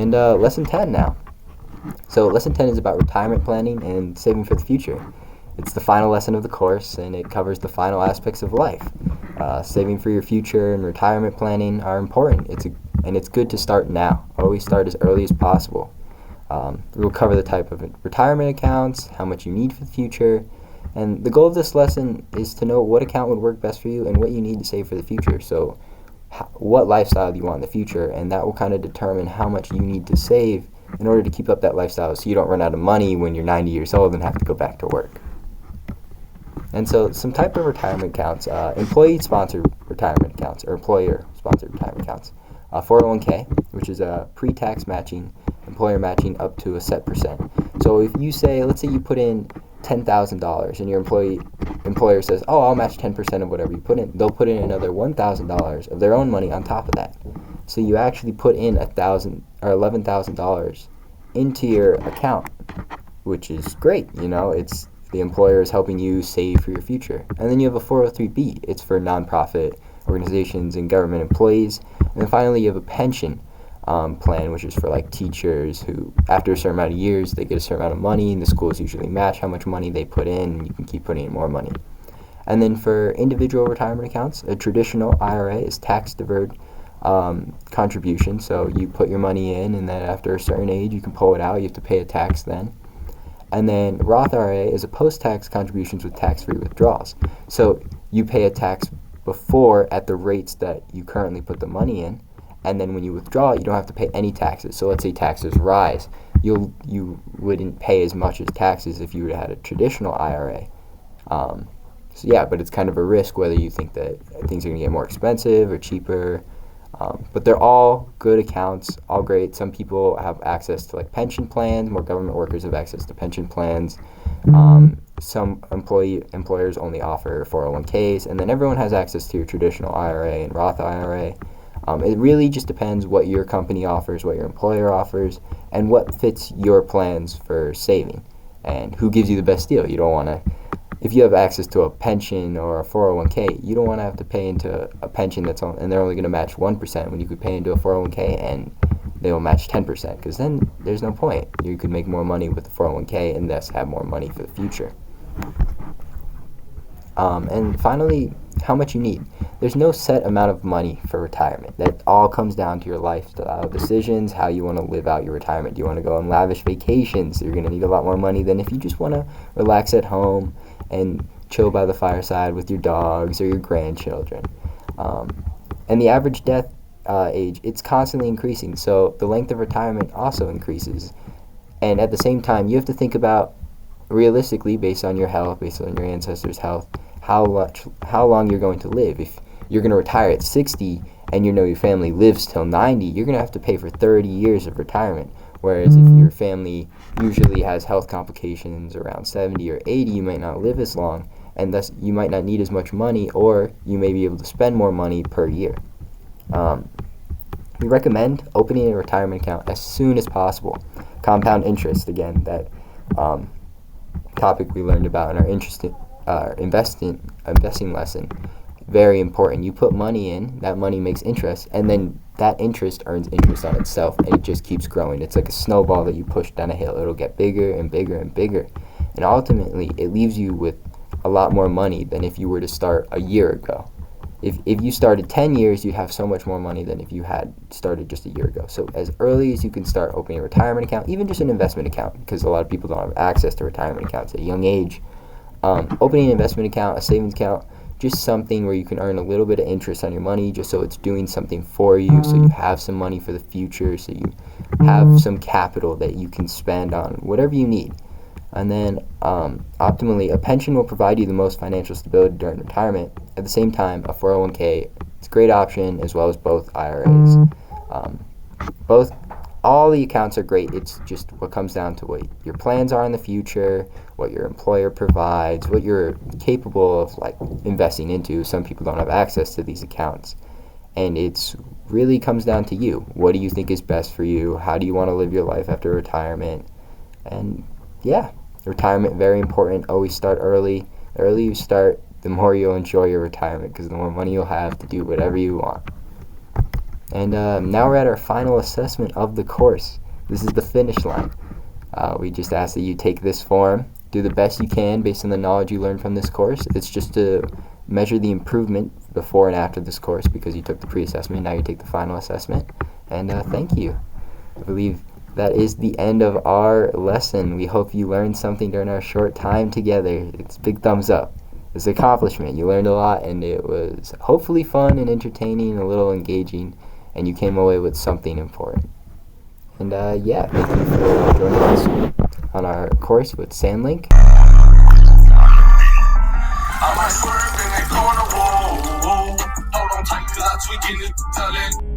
And lesson 10 now. So lesson 10 is about retirement planning and saving for the future. It's the final lesson of the course, and it covers the final aspects of life. Saving for your future and retirement planning are important. It's good to start now. Always start as early as possible. We'll cover the type of retirement accounts, how much you need for the future, and the goal of this lesson is to know what account would work best for you and what you need to save for the future. So what lifestyle do you want in the future, and that will kind of determine how much you need to save in order to keep up that lifestyle so you don't run out of money when you're 90 years old and have to go back to work. And so some type of retirement accounts, employee-sponsored retirement accounts or employer-sponsored retirement accounts. 401k, which is a pre-tax matching, employer matching up to a set percent. So if you say, let's say you put in $10,000 and your employer says, oh, I'll match 10% of whatever you put in, they'll put in another $1,000 of their own money on top of that. So you actually put in $1,000 or $11,000 into your account, which is great. It's the employer is helping you save for your future. And then you have a 403b. It's for nonprofit organizations and government employees. And then finally, you have a pension plan, which is for like teachers who, after a certain amount of years, they get a certain amount of money, and the schools usually match how much money they put in, and you can keep putting in more money. And then for individual retirement accounts, a traditional IRA is tax-deferred contribution. So you put your money in, and then after a certain age, you can pull it out. You have to pay a tax then. And then Roth IRA is a post-tax contributions with tax-free withdrawals. So you pay a tax before at the rates that you currently put the money in, and then when you withdraw it, you don't have to pay any taxes. So let's say taxes rise, you wouldn't pay as much as taxes if you would have had a traditional IRA. But it's kind of a risk whether you think that things are going to get more expensive or cheaper. But they're all good accounts, all great. Some people have access to like pension plans. More government workers have access to pension plans. Some employers only offer 401ks, and then everyone has access to your traditional IRA and Roth IRA. It really just depends what your company offers, what your employer offers, and what fits your plans for saving, and who gives you the best deal. You don't want to, if you have access to a pension or a 401k, you don't want to have to pay into a pension and they're only going to match 1% when you could pay into a 401k and they'll match 10%, because then there's no point. You could make more money with the 401k and thus have more money for the future. And finally, how much you need. There's no set amount of money for retirement. That all comes down to your lifestyle decisions, how you want to live out your retirement. Do you want to go on lavish vacations? You're going to need a lot more money than if you just want to relax at home and chill by the fireside with your dogs or your grandchildren. And the average death age, it's constantly increasing. So the length of retirement also increases. And at the same time, you have to think about, realistically, based on your health, based on your ancestors' health, how long you're going to live. If you're going to retire at 60 and your family lives till 90, you're going to have to pay for 30 years of retirement. Whereas if your family usually has health complications around 70 or 80, you might not live as long, and thus you might not need as much money, or you may be able to spend more money per year. We recommend opening a retirement account as soon as possible. Compound interest, again, that topic we learned about in our investing lesson. Very important. You put money in, that money makes interest, and then that interest earns interest on itself, and it just keeps growing. It's like a snowball that you push down a hill. It'll get bigger and bigger and bigger, and ultimately it leaves you with a lot more money than if you were to start a year ago. If you started 10 years, you'd have so much more money than if you had started just a year ago. So as early as you can start opening a retirement account, even just an investment account, because a lot of people don't have access to retirement accounts at a young age. Opening an investment account, a savings account, just something where you can earn a little bit of interest on your money, just so it's doing something for you, so you have some money for the future, so you have some capital that you can spend on whatever you need. And then optimally, a pension will provide you the most financial stability during retirement. At the same time, a 401k, it's a great option, as well as both IRAs. All the accounts are great. It's just what comes down to what your plans are in the future, what your employer provides, what you're capable of investing into. Some people don't have access to these accounts, and it's really comes down to you. What do you think is best for you? How do you want to live your life after retirement? And yeah, retirement, very important. Always start early. The earlier you start, the more you'll enjoy your retirement, because the more money you'll have to do whatever you want. And now we're at our final assessment of the course. This is the finish line. We just ask that you take this form, do the best you can based on the knowledge you learned from this course. It's just to measure the improvement before and after this course, because you took the pre-assessment, now you take the final assessment. And thank you. I believe that is the end of our lesson. We hope you learned something during our short time together. It's big thumbs up. It's an accomplishment. You learned a lot, and it was hopefully fun and entertaining and a little engaging, and you came away with something important. And yeah, thank you for joining us on our course with Sandlink. I might swerve in that corner, whoa, whoa. Hold on tight, 'cause I tweaking it, tell it.